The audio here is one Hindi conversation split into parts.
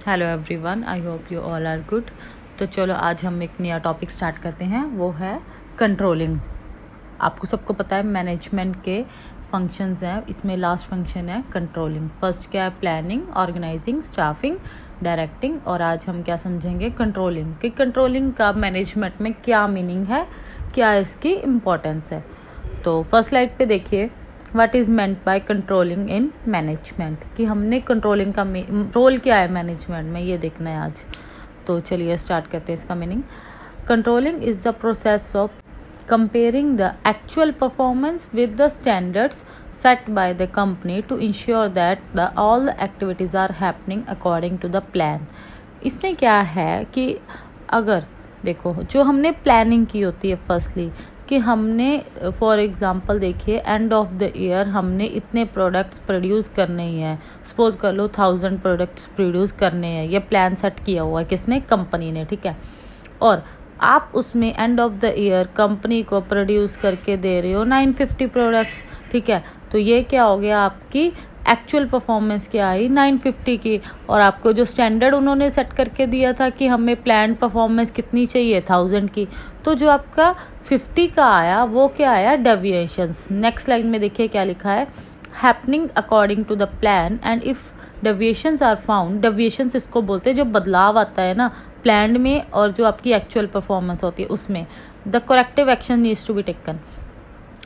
Hello everyone, I hope you all are good. तो चलो आज हम एक नया टॉपिक स्टार्ट करते हैं, वो है कंट्रोलिंग। आपको सबको पता है मैनेजमेंट के फंक्शंस हैं, इसमें लास्ट फंक्शन है कंट्रोलिंग। फर्स्ट क्या है? Planning, organising, staffing, directing. और आज हम क्या समझेंगे? कंट्रोलिंग। कि कंट्रोलिंग का मैनेजमेंट में क्या मीनिंग है, क्या इसकी इम्पोर्टेंस है। तो फर्स्ट स्लाइड पे देखिए, what is meant by controlling in management, कि हमने कंट्रोलिंग का रोल क्या है मैनेजमेंट में, ये देखना है आज। तो चलिए स्टार्ट करते हैं इसका meaning. Controlling is the process of comparing the actual performance with the standards set by the company to ensure that all the activities are happening according to the plan। इसमें क्या है कि अगर देखो, जो हमने प्लानिंग की होती है फर्स्टली, कि हमने फॉर एग्जांपल देखिए एंड ऑफ द ईयर हमने इतने प्रोडक्ट्स प्रोड्यूस करने ही हैं। सपोज कर लो 1000 प्रोडक्ट्स प्रोड्यूस करने हैं, ये प्लान सेट किया हुआ है किसने? कंपनी ने, ठीक है। और आप उसमें and of the year company को प्रोड्यूस करके दे रहे हो 950 प्रोडक्ट्स, ठीक है। तो ये क्या हो गया? आपकी एक्चुअल परफॉर्मेंस क्या आई? 950 की। और आपको जो स्टैंडर्ड उन्होंने सेट करके दिया था कि हमें प्लान परफॉर्मेंस कितनी चाहिए? 1000 की। तो जो आपका 50 का आया वो क्या आया? डेविएशंस। नेक्स्ट लाइन में देखिए क्या लिखा है, happening according to the plan and if deviations are found. Deviations इसको बोलते हैं जो बदलाव आता है ना प्लान में और जो आपकी एक्चुअल परफॉर्मेंस होती है उसमें, the corrective action needs to be taken.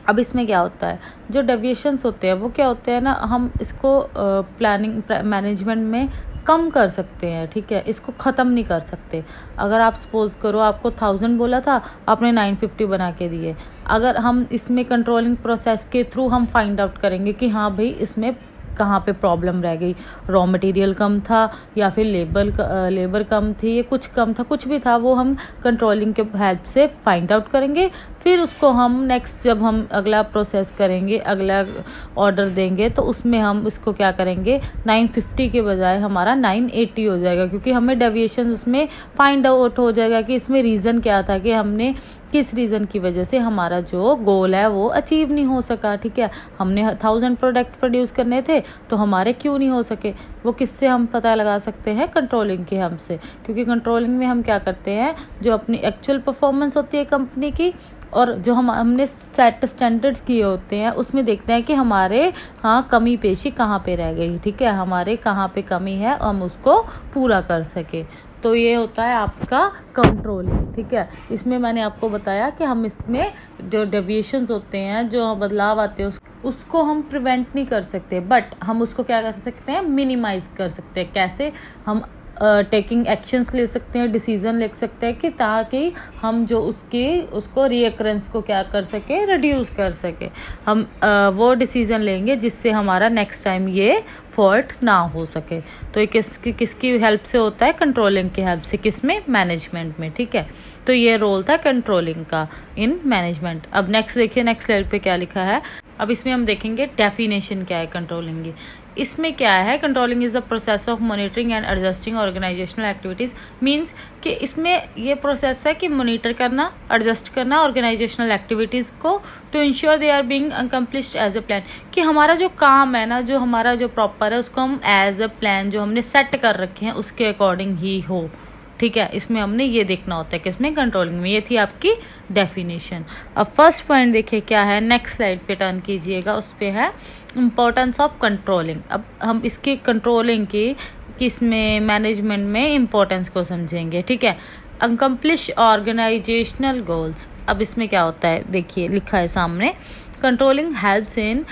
अब इसमें क्या होता है, जो डेविएशंस होते हैं वो क्या होते हैं ना, हम इसको प्लानिंग मैनेजमेंट में कम कर सकते हैं, ठीक है। इसको ख़त्म नहीं कर सकते। अगर आप सपोज करो आपको 1000 बोला था, आपने 950 बना के दिए। अगर हम इसमें कंट्रोलिंग प्रोसेस के थ्रू हम फाइंड आउट करेंगे कि हाँ भाई इसमें कहाँ पे प्रॉब्लम रह गई, रॉ मटेरियल कम था या फिर लेबर कम थी, ये कुछ कम था, कुछ भी था, वो हम कंट्रोलिंग के हेल्प से फाइंड आउट करेंगे। फिर उसको हम नेक्स्ट जब हम अगला प्रोसेस करेंगे, अगला ऑर्डर देंगे, तो उसमें हम उसको क्या करेंगे, 950 के बजाय हमारा 980 हो जाएगा, क्योंकि हमें डेविएशन उसमें फाइंड आउट हो जाएगा कि इसमें रीज़न क्या था, कि हमने किस रीज़न की वजह से हमारा जो गोल है वो अचीव नहीं हो सका, ठीक है। हमने 1000 प्रोडक्ट प्रोड्यूस करने थे तो हमारे क्यों नहीं हो सके, वो किससे हम पता लगा सकते हैं? कंट्रोलिंग के हमसे। क्योंकि कंट्रोलिंग में हम क्या करते हैं, जो अपनी एक्चुअल परफॉर्मेंस होती है कंपनी की और जो हमने सेट स्टैंडर्ड्स किए होते हैं उसमें देखते हैं कि हमारे कमी पेशी कहाँ पे रह गई, ठीक है, हमारे कहाँ पे कमी है, हम उसको पूरा कर सके। तो ये होता है आपका कंट्रोलिंग, ठीक है। इसमें मैंने आपको बताया कि हम इसमें जो डेविएशंस होते हैं, जो बदलाव आते हैं, उसको हम प्रिवेंट नहीं कर सकते, बट हम उसको क्या कर सकते हैं? मिनिमाइज कर सकते हैं। कैसे? हम टेकिंग एक्शंस ले सकते हैं, डिसीजन ले सकते हैं, कि ताकि हम जो उसको रीअकरेंस को क्या कर सके, रिड्यूस कर सके। हम वो डिसीजन लेंगे जिससे हमारा नेक्स्ट टाइम ये फॉल्ट ना हो सके। तो ये किसकी हेल्प से होता है? कंट्रोलिंग की हेल्प से। किसमें? मैनेजमेंट में, ठीक है। तो ये रोल था कंट्रोलिंग का इन मैनेजमेंट। अब नेक्स्ट देखिए, नेक्स्ट स्लाइड पे क्या लिखा है। अब इसमें हम देखेंगे डेफिनेशन क्या है कंट्रोलिंग की। इसमें क्या है, controlling is the process of monitoring and adjusting organisational activities. Means कि इसमें ये प्रोसेस है कि मॉनिटर करना, एडजस्ट करना ऑर्गेनाइजेशनल एक्टिविटीज़ को, to ensure they are being accomplished as a plan. कि हमारा जो काम है ना, जो हमारा जो प्रॉपर है, उसको हम एज अ प्लान जो हमने सेट कर रखे हैं उसके अकॉर्डिंग ही हो, ठीक है। इसमें हमने ये देखना होता है किसमें? कंट्रोलिंग में। ये थी आपकी डेफिनेशन। अब फर्स्ट पॉइंट देखिए क्या है, नेक्स्ट स्लाइड पे टर्न कीजिएगा, उस पे है इम्पोर्टेंस ऑफ कंट्रोलिंग। अब हम इसकी कंट्रोलिंग की किसमें, मैनेजमेंट में इम्पोर्टेंस को समझेंगे, ठीक है। Accomplish organisational goals. अब इसमें क्या होता है, देखिए लिखा है सामने, कंट्रोलिंग हेल्प्स इन।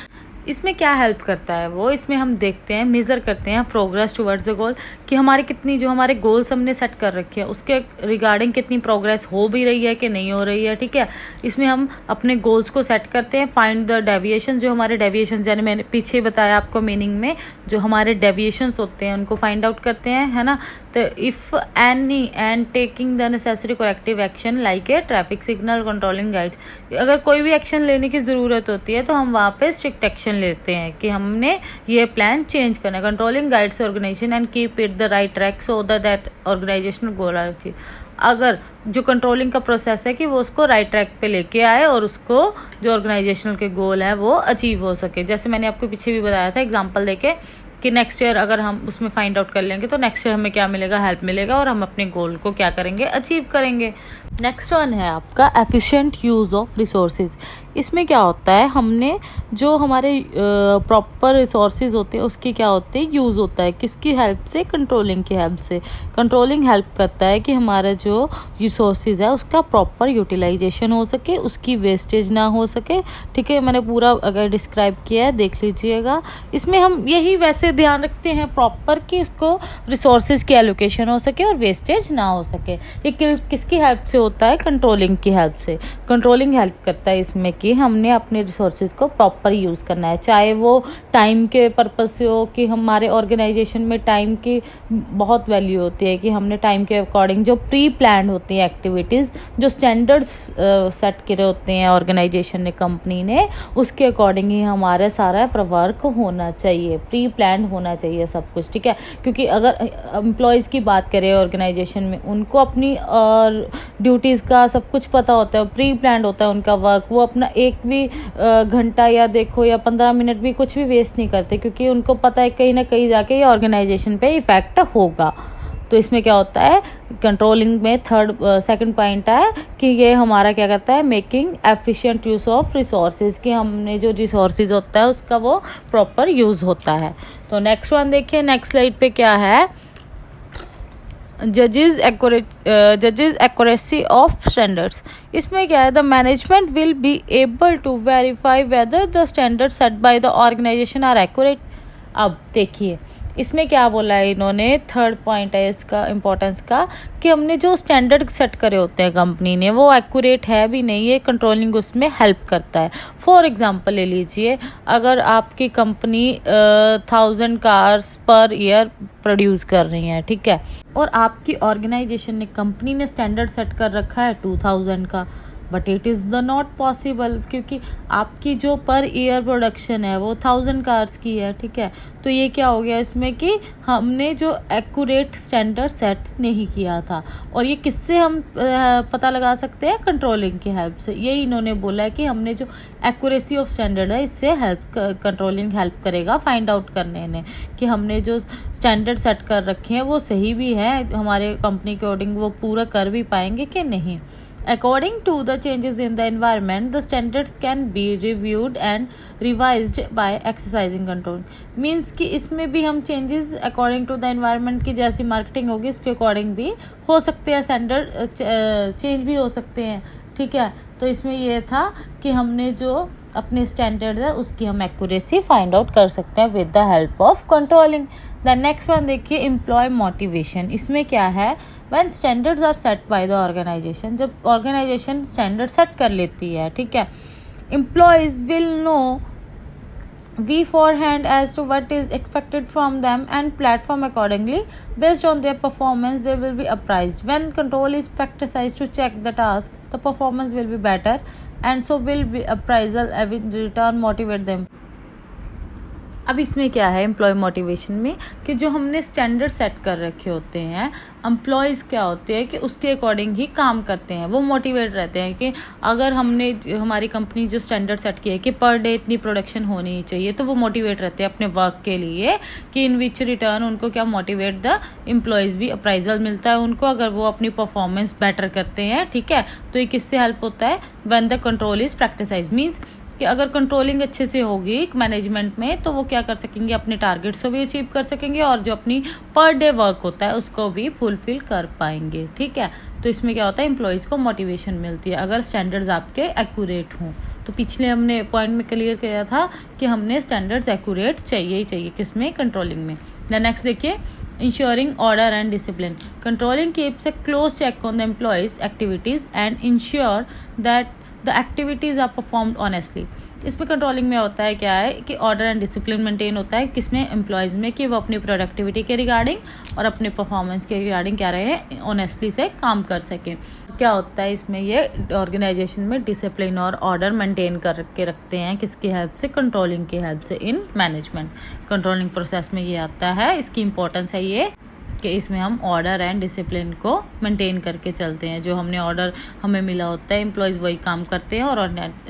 इसमें क्या हेल्प करता है वो, इसमें हम देखते हैं, मेज़र करते हैं प्रोग्रेस टुवर्ड्स द गोल, कि हमारी कितनी, जो हमारे गोल्स हमने सेट कर रखे हैं उसके रिगार्डिंग कितनी प्रोग्रेस हो भी रही है कि नहीं हो रही है, ठीक है। इसमें हम अपने गोल्स को सेट करते हैं। फाइंड द डेविएशन, जो हमारे डेविएशन, यानी मैंने पीछे बताया आपको मीनिंग में, जो हमारे डेविएशंस होते हैं उनको फाइंड आउट करते हैं, है ना। तो if any and taking the necessary corrective action like a traffic signal, controlling guides. अगर कोई भी एक्शन लेने की ज़रूरत होती है तो हम वहाँ पे स्ट्रिक्ट एक्शन लेते हैं कि हमने ये प्लान चेंज करना है। Controlling guides organisation and keep it the right track so that organisational goal are achieve. अगर जो कंट्रोलिंग का प्रोसेस है कि वो उसको राइट ट्रैक पे लेके आए और उसको जो ऑर्गेनाइजेशनल के गोल है वो अचीव हो सके। जैसे मैंने आपको पीछे भी बताया था एग्जांपल देके, कि नेक्स्ट ईयर अगर हम उसमें फाइंड आउट कर लेंगे तो नेक्स्ट ईयर हमें क्या मिलेगा, हेल्प मिलेगा और हम अपने गोल को क्या करेंगे, अचीव करेंगे। नेक्स्ट वन है आपका एफिशिएंट यूज़ ऑफ रिसोर्सेज। इसमें क्या होता है, हमने जो हमारे प्रॉपर रिसोर्सेज होते हैं उसकी क्या होते हैं, यूज़ होता है किसकी हेल्प से, कंट्रोलिंग की हेल्प से। कंट्रोलिंग हेल्प करता है कि हमारा जो रिसोर्सेज है उसका प्रॉपर यूटिलाइजेशन हो सके, उसकी वेस्टेज ना हो सके। ठीक है, मैंने पूरा अगर डिस्क्राइब किया है देख लीजिएगा। इसमें हम यही वैसे ध्यान रखते हैं प्रॉपर कि उसको रिसोर्सेज की एलोकेशन हो सके और वेस्टेज ना हो सके। ये किसकी हेल्प से होता है, कंट्रोलिंग की हेल्प से। कंट्रोलिंग हेल्प करता है इसमें कि हमने अपने रिसोर्सेज को प्रॉपर यूज़ करना है, चाहे वो टाइम के पर्पस से हो कि हमारे ऑर्गेनाइजेशन में टाइम की बहुत वैल्यू होती है कि हमने टाइम के अकॉर्डिंग जो प्री प्लान होती हैं एक्टिविटीज़, जो स्टैंडर्ड्स सेट करे होते हैं ऑर्गेनाइजेशन ने, कंपनी ने, उसके अकॉर्डिंग ही हमारा सारा वर्क होना चाहिए, प्री प्लान होना चाहिए सब कुछ। ठीक है, क्योंकि अगर एम्प्लॉयज़ की बात करें ऑर्गेनाइजेशन में, उनको अपनी और ड्यूटीज़ का सब कुछ पता होता है, प्री प्लान होता है उनका वर्क। वो अपना एक भी घंटा या देखो या 15 मिनट भी कुछ भी वेस्ट नहीं करते, क्योंकि उनको पता है कहीं ना कहीं जाके ये ऑर्गेनाइजेशन पे इफेक्ट होगा। तो इसमें क्या होता है, कंट्रोलिंग में सेकंड पॉइंट है कि ये हमारा क्या करता है, making efficient use of resources, कि हमने जो रिसोर्सेज होता है उसका वो प्रॉपर यूज़ होता है। तो नेक्स्ट वन देखिए, नेक्स्ट स्लाइड पे क्या है, जजेस एक्यूरेसी ऑफ स्टैंडर्ड्स। इसमें क्या है, the management will be able to verify whether the standard set by the organisation are accurate. अब देखिए इसमें क्या बोला है इन्होंने, थर्ड पॉइंट है इसका इम्पोर्टेंस का, कि हमने जो स्टैंडर्ड सेट करे होते हैं कंपनी ने वो एक्यूरेट है भी नहीं, ये कंट्रोलिंग उसमें हेल्प करता है। फॉर एग्जांपल ले लीजिए, अगर आपकी company 1000 cars per year produce कर रही है, ठीक है, और आपकी ऑर्गेनाइजेशन ने, कंपनी ने स्टैंडर्ड सेट कर रखा है 2000 का, but it is the not possible, क्योंकि आपकी जो पर ईयर प्रोडक्शन है वो 1000 कार्स की है। ठीक है, तो ये क्या हो गया इसमें कि हमने जो एक्यूरेट स्टैंडर्ड सेट नहीं किया था। और ये किससे हम पता लगा सकते हैं, कंट्रोलिंग की हेल्प से। यही इन्होंने बोला है कि हमने जो एक्यूरेसी ऑफ स्टैंडर्ड है इससे कंट्रोलिंग हेल्प करेगा फाइंड आउट करने में कि हमने जो स्टैंडर्ड सेट कर रखे हैं वो सही भी है, हमारे कंपनी के अकॉर्डिंग वो पूरा कर भी पाएंगे कि नहीं। According to the changes in the environment, the standards can be reviewed and revised by exercising control. Means कि इसमें भी हम changes according to the environment की जैसी मार्केटिंग होगी उसके अकॉर्डिंग भी हो सकते हैं, स्टैंडर्ड चेंज भी हो सकते हैं। ठीक है, तो इसमें ये था कि हमने जो अपने स्टैंडर्ड है उसकी हम एक्यूरेसी फाइंड आउट कर सकते हैं with the help of controlling. The next one देखिए, एम्प्लॉय मोटिवेशन। इसमें क्या है, when standards are set by the organisation, जब ऑर्गेनाइजेशन स्टैंडर्ड सेट कर लेती है, ठीक है, employees will know beforehand as to what is expected from them and platform accordingly. Based on their performance they will be appraised. When control is practiced to check the task, the performance will be better and so will be appraisal in return motivate them. अब इसमें क्या है एम्प्लॉय मोटिवेशन में, कि जो हमने स्टैंडर्ड सेट कर रखे होते हैं, एम्प्लॉयज़ क्या होते हैं कि उसके अकॉर्डिंग ही काम करते हैं, वो मोटिवेट रहते हैं कि अगर हमने हमारी कंपनी जो स्टैंडर्ड सेट किया है कि पर डे इतनी प्रोडक्शन होनी चाहिए, तो वो मोटिवेट रहते हैं अपने वर्क के लिए, कि इन विच रिटर्न उनको क्या मोटिवेट द एम्प्लॉयज़ भी अप्राइजल मिलता है उनको अगर वो अपनी परफॉर्मेंस बेटर करते हैं। ठीक है, तो ये किससे हेल्प होता है, when the control is practised. Means कि अगर कंट्रोलिंग अच्छे से होगी मैनेजमेंट में तो वो क्या कर सकेंगे, अपने टारगेट्स को भी अचीव कर सकेंगे और जो अपनी पर डे वर्क होता है उसको भी फुलफिल कर पाएंगे। ठीक है, तो इसमें क्या होता है, एम्प्लॉयज़ को मोटिवेशन मिलती है अगर स्टैंडर्ड्स आपके एक्यूरेट हों। तो पिछले हमने पॉइंट में क्लियर किया था कि हमने स्टैंडर्ड्स एक्यूरेट चाहिए ही चाहिए, किसमें, कंट्रोलिंग में। द नेक्स्ट देखिए, ensuring order and discipline. Controlling keeps a close check on the employees' activities and ensure that the activities are performed honestly. इसमें कंट्रोलिंग में होता है क्या है कि ऑर्डर एंड डिसिप्लिन मेंटेन होता है, किसमें, एम्प्लॉयज़ में, कि वो अपनी प्रोडक्टिविटी के रिगार्डिंग और अपने परफॉर्मेंस के रिगार्डिंग क्या रहे, ऑनेस्टली से काम कर सकें। क्या होता है इसमें, ये ऑर्गेनाइजेशन में डिसिप्लिन और ऑर्डर मेंटेन कर के रखते हैं, किसकी हेल्प से, कंट्रोलिंग की हेल्प से इन मैनेजमेंट। कंट्रोलिंग प्रोसेस में ये आता है, इसकी इंपॉर्टेंस है ये कि इसमें हम ऑर्डर एंड डिसिप्लिन को मेंटेन करके चलते हैं। जो हमने ऑर्डर हमें मिला होता है, एम्प्लॉयज़ वही काम करते हैं और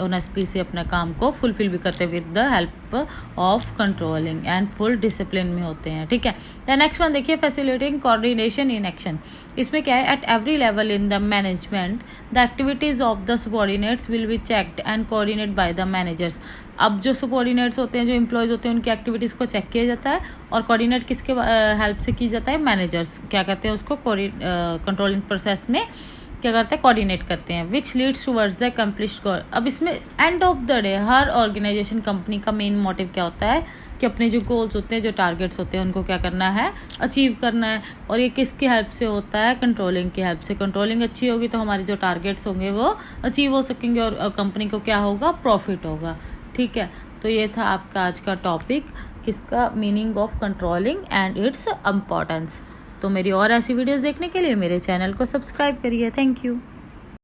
ऑनेस्टली से अपना काम को फुलफिल भी करते हैं with the help type of controlling and full discipline में होते हैं, ठीक है। द नेक्स्ट वन देखिए, फैसिलिटेटिंग कोऑर्डिनेशन इन एक्शन। इसमें क्या है, at every level in the management the activities of the subordinates will be checked and coordinate by the managers. अब जो सबॉर्डिनेट्स होते हैं, जो एम्प्लॉयज होते हैं, उनकी एक्टिविटीज़ को चेक किया जाता है और कोऑर्डिनेट किसके हेल्प से की जाता है, मैनेजर्स क्या कहते हैं उसको, कंट्रोलिंग प्रोसेस में क्या करते हैं, कोऑर्डिनेट करते हैं, which leads towards the accomplished goal. अब इसमें एंड ऑफ द डे हर ऑर्गेनाइजेशन कंपनी का मेन मोटिव क्या होता है कि अपने जो गोल्स होते हैं, जो टारगेट्स होते हैं, उनको क्या करना है, अचीव करना है। और ये किसकी हेल्प से होता है, कंट्रोलिंग की हेल्प से। कंट्रोलिंग अच्छी होगी तो हमारे जो टारगेट्स होंगे वो अचीव हो सकेंगे और कंपनी को क्या होगा, प्रॉफिट होगा, ठीक है। तो ये था आपका आज का टॉपिक, किसका, meaning of controlling and its importance. तो मेरी और ऐसी वीडियोस देखने के लिए मेरे चैनल को सब्सक्राइब करिए। Thank you.